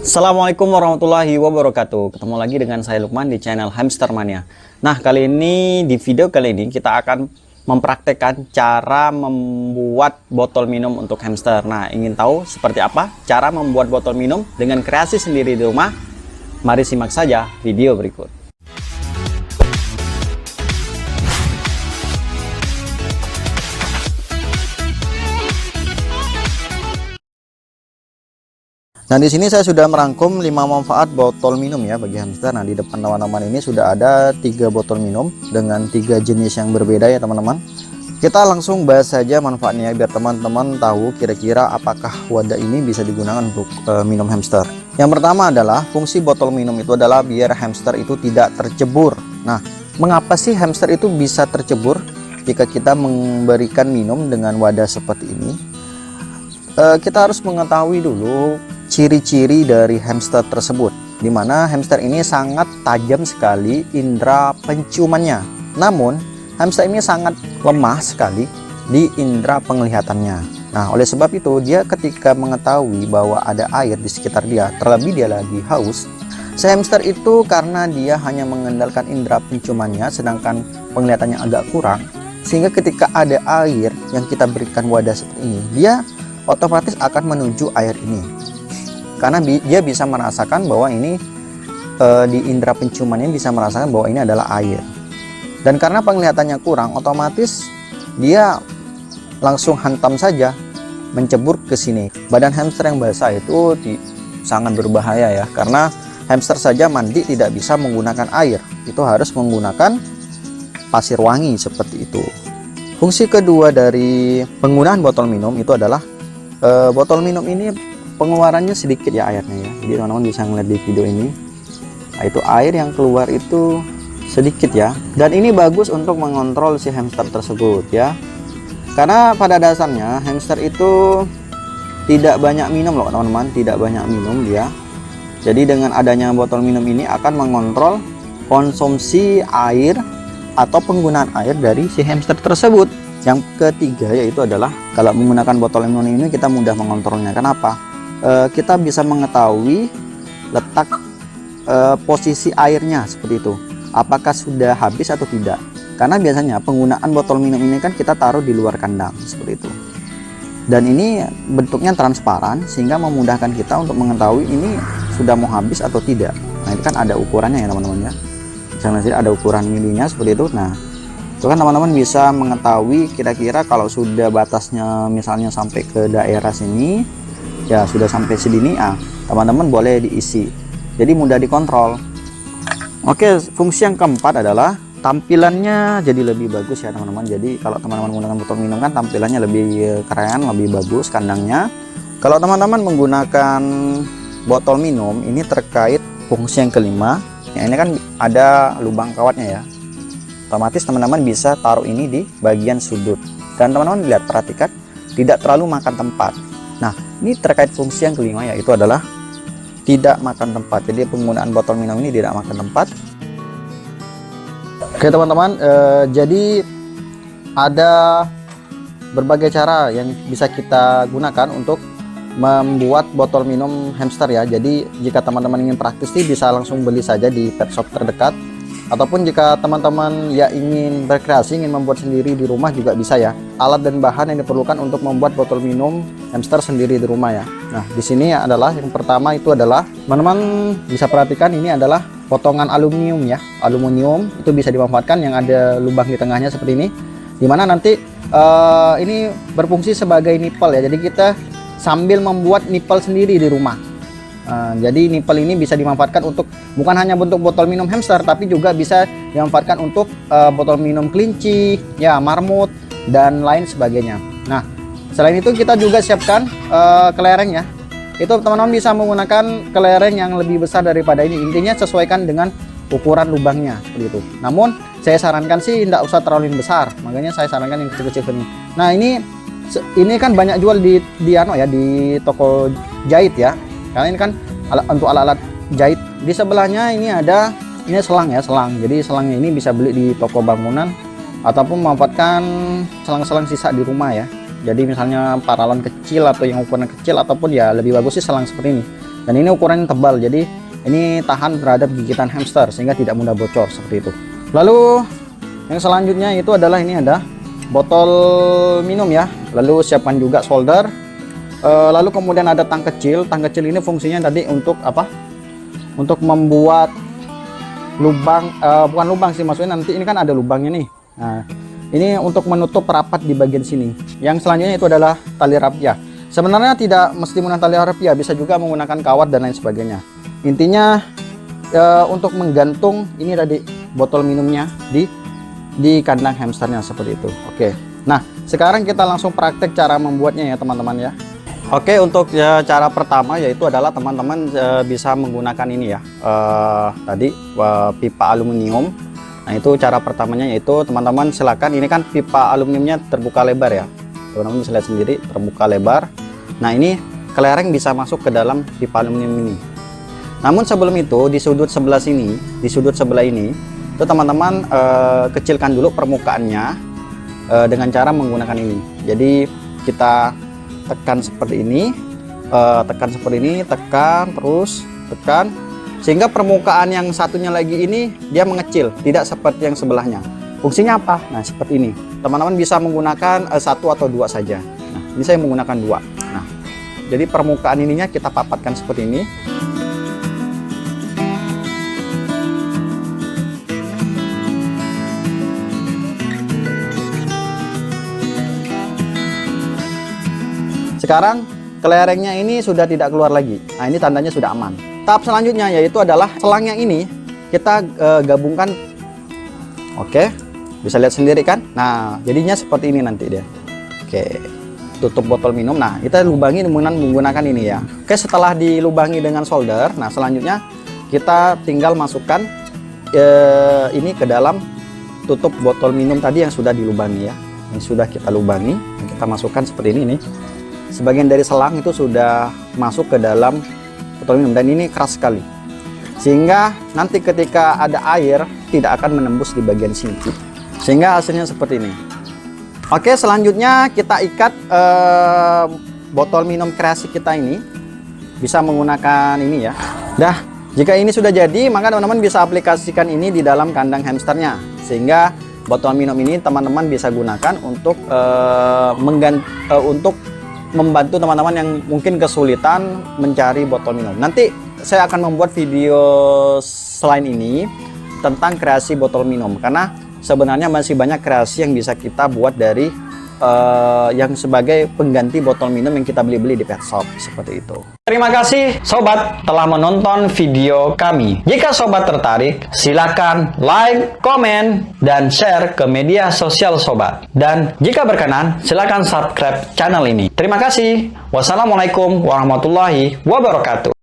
Assalamualaikum warahmatullahi wabarakatuh. Ketemu lagi dengan saya Lukman di channel Hamster Mania. Nah, di video kali ini kita akan mempraktekkan cara membuat botol minum untuk hamster. Nah, ingin tahu seperti apa cara membuat botol minum dengan kreasi sendiri di rumah? Mari simak saja video berikut. Nah, di sini saya sudah merangkum 5 manfaat botol minum ya bagi hamster. Nah, di depan teman-teman ini sudah ada 3 botol minum dengan 3 jenis yang berbeda ya teman-teman. Kita langsung bahas saja manfaatnya biar teman-teman tahu kira-kira apakah wadah ini bisa digunakan untuk minum hamster. Yang pertama adalah fungsi botol minum itu adalah biar hamster itu tidak tercebur. Nah, mengapa sih hamster itu bisa tercebur jika kita memberikan minum dengan wadah seperti ini? Kita harus mengetahui dulu ciri-ciri dari hamster tersebut, dimana hamster ini sangat tajam sekali indera penciumannya, namun hamster ini sangat lemah sekali di indera penglihatannya. Nah, oleh sebab itu dia ketika mengetahui bahwa ada air di sekitar dia, terlebih dia lagi haus, si hamster itu karena dia hanya mengandalkan indera penciumannya sedangkan penglihatannya agak kurang, sehingga ketika ada air yang kita berikan wadah seperti ini, dia otomatis akan menuju air ini. Karena dia bisa merasakan bahwa ini di indera penciumannya bisa merasakan bahwa ini adalah air. Dan karena penglihatannya kurang, otomatis dia langsung hantam saja mencebur ke sini. Badan hamster yang basah itu sangat berbahaya ya, karena hamster saja mandi tidak bisa menggunakan air, itu harus menggunakan pasir wangi seperti itu. Fungsi kedua dari penggunaan botol minum itu adalah botol minum ini pengeluarannya sedikit ya airnya ya, jadi teman-teman bisa ngeliat di video ini. Nah, itu air yang keluar itu sedikit ya, dan ini bagus untuk mengontrol si hamster tersebut ya, karena pada dasarnya hamster itu tidak banyak minum loh teman-teman, tidak banyak minum dia. Jadi dengan adanya botol minum ini akan mengontrol konsumsi air atau penggunaan air dari si hamster tersebut. Yang ketiga yaitu adalah kalau menggunakan botol minum ini kita mudah mengontrolnya. Kenapa? Kita bisa mengetahui letak posisi airnya seperti itu, apakah sudah habis atau tidak. Karena biasanya penggunaan botol minum ini kan kita taruh di luar kandang seperti itu, dan ini bentuknya transparan sehingga memudahkan kita untuk mengetahui ini sudah mau habis atau tidak. Nah, itu kan ada ukurannya ya teman-teman ya, misalnya ada ukuran milinya seperti itu. Nah, itu kan teman-teman bisa mengetahui kira-kira kalau sudah batasnya misalnya sampai ke daerah sini ya, sudah sampai segini, teman-teman boleh diisi, jadi mudah dikontrol. Oke, fungsi yang keempat adalah tampilannya jadi lebih bagus ya teman-teman. Jadi kalau teman-teman menggunakan botol minum kan tampilannya lebih keren, lebih bagus kandangnya. Kalau teman-teman menggunakan botol minum ini terkait fungsi yang kelima ya, ini kan ada lubang kawatnya ya, otomatis teman-teman bisa taruh ini di bagian sudut, dan teman-teman lihat, perhatikan tidak terlalu makan tempat. Nah, ini terkait fungsi yang kelima yaitu adalah tidak makan tempat. Jadi penggunaan botol minum ini tidak makan tempat. Oke teman-teman, jadi ada berbagai cara yang bisa kita gunakan untuk membuat botol minum hamster ya. Jadi jika teman-teman ingin praktis sih bisa langsung beli saja di pet shop terdekat, ataupun jika teman-teman ya ingin berkreasi, ingin membuat sendiri di rumah juga bisa ya. Alat dan bahan yang diperlukan untuk membuat botol minum hamster sendiri di rumah ya. Nah, di sini adalah yang pertama itu adalah teman-teman bisa perhatikan ini adalah potongan aluminium ya. Aluminium itu bisa dimanfaatkan yang ada lubang di tengahnya seperti ini, dimana nanti ini berfungsi sebagai nipple ya. Jadi kita sambil membuat nipple sendiri di rumah. Jadi nipple ini bisa dimanfaatkan untuk bukan hanya bentuk botol minum hamster, tapi juga bisa dimanfaatkan untuk botol minum kelinci, ya marmut dan lain sebagainya. Nah, selain itu kita juga siapkan kelereng ya. Itu teman-teman bisa menggunakan kelereng yang lebih besar daripada ini. Intinya sesuaikan dengan ukuran lubangnya seperti itu. Namun saya sarankan sih tidak usah terlalu besar, makanya saya sarankan yang kecil-kecil ini. Nah, ini kan banyak jual di toko jahit ya. Karena ini kan untuk alat-alat jahit. Di sebelahnya ini ada selang ya, selang. Jadi selangnya ini bisa beli di toko bangunan ataupun memanfaatkan selang-selang sisa di rumah ya. Jadi misalnya paralon kecil atau yang ukuran kecil, ataupun ya lebih bagus sih selang seperti ini. Dan ini ukurannya tebal, jadi ini tahan terhadap gigitan hamster sehingga tidak mudah bocor seperti itu. Lalu yang selanjutnya itu adalah ini ada botol minum ya. Lalu siapkan juga solder. Lalu kemudian ada tang kecil. Tang kecil ini fungsinya tadi untuk apa? Untuk membuat lubang, bukan lubang sih maksudnya, nanti ini kan ada lubangnya nih. Nah, ini untuk menutup rapat di bagian sini. Yang selanjutnya itu adalah tali rapia. Sebenarnya tidak mesti menggunakan tali rapia, bisa juga menggunakan kawat dan lain sebagainya. Intinya untuk menggantung ini tadi botol minumnya di kandang hamsternya seperti itu. Oke. Nah, sekarang kita langsung praktek cara membuatnya ya teman-teman ya. Oke, untuk cara pertama yaitu adalah teman-teman bisa menggunakan ini ya. Tadi pipa aluminium. Nah, itu cara pertamanya, yaitu teman-teman silakan, ini kan pipa aluminiumnya terbuka lebar ya. Teman-teman bisa lihat sendiri terbuka lebar. Nah, ini kelereng bisa masuk ke dalam pipa aluminium ini. Namun sebelum itu di sudut sebelah sini, di sudut sebelah ini, itu teman-teman kecilkan dulu permukaannya dengan cara menggunakan ini. Jadi kita tekan seperti ini, tekan terus tekan, sehingga permukaan yang satunya lagi ini dia mengecil, tidak seperti yang sebelahnya. Fungsinya apa? Nah, seperti ini. Teman-teman bisa menggunakan satu atau dua saja. Nah, ini saya menggunakan dua. Nah, jadi permukaan ininya kita papatkan seperti ini. Sekarang kelerengnya ini sudah tidak keluar lagi. Nah, ini tandanya sudah aman. Tahap selanjutnya yaitu adalah selangnya ini kita gabungkan. Oke, bisa lihat sendiri kan. Nah, jadinya seperti ini nanti dia. Oke, tutup botol minum. Nah, kita lubangi menggunakan ini ya. Oke, setelah dilubangi dengan solder, nah selanjutnya kita tinggal masukkan ini ke dalam tutup botol minum tadi yang sudah dilubangi ya. Ini sudah kita lubangi. Kita masukkan seperti ini nih. Sebagian dari selang itu sudah masuk ke dalam botol minum, dan ini keras sekali sehingga nanti ketika ada air tidak akan menembus di bagian sini, sehingga hasilnya seperti ini. Oke, selanjutnya kita ikat botol minum kreasi kita ini, bisa menggunakan ini ya. Dah, jika ini sudah jadi, maka teman-teman bisa aplikasikan ini di dalam kandang hamsternya, sehingga botol minum ini teman-teman bisa gunakan untuk untuk membantu teman-teman yang mungkin kesulitan mencari botol minum. Nanti saya akan membuat video selain ini tentang kreasi botol minum, karena sebenarnya masih banyak kreasi yang bisa kita buat dari yang sebagai pengganti botol minum yang kita beli-beli di pet shop seperti itu. Terima kasih sobat telah menonton video kami. Jika sobat tertarik, silakan like, komen, dan share ke media sosial sobat. Dan jika berkenan, silakan subscribe channel ini. Terima kasih. Wassalamualaikum warahmatullahi wabarakatuh.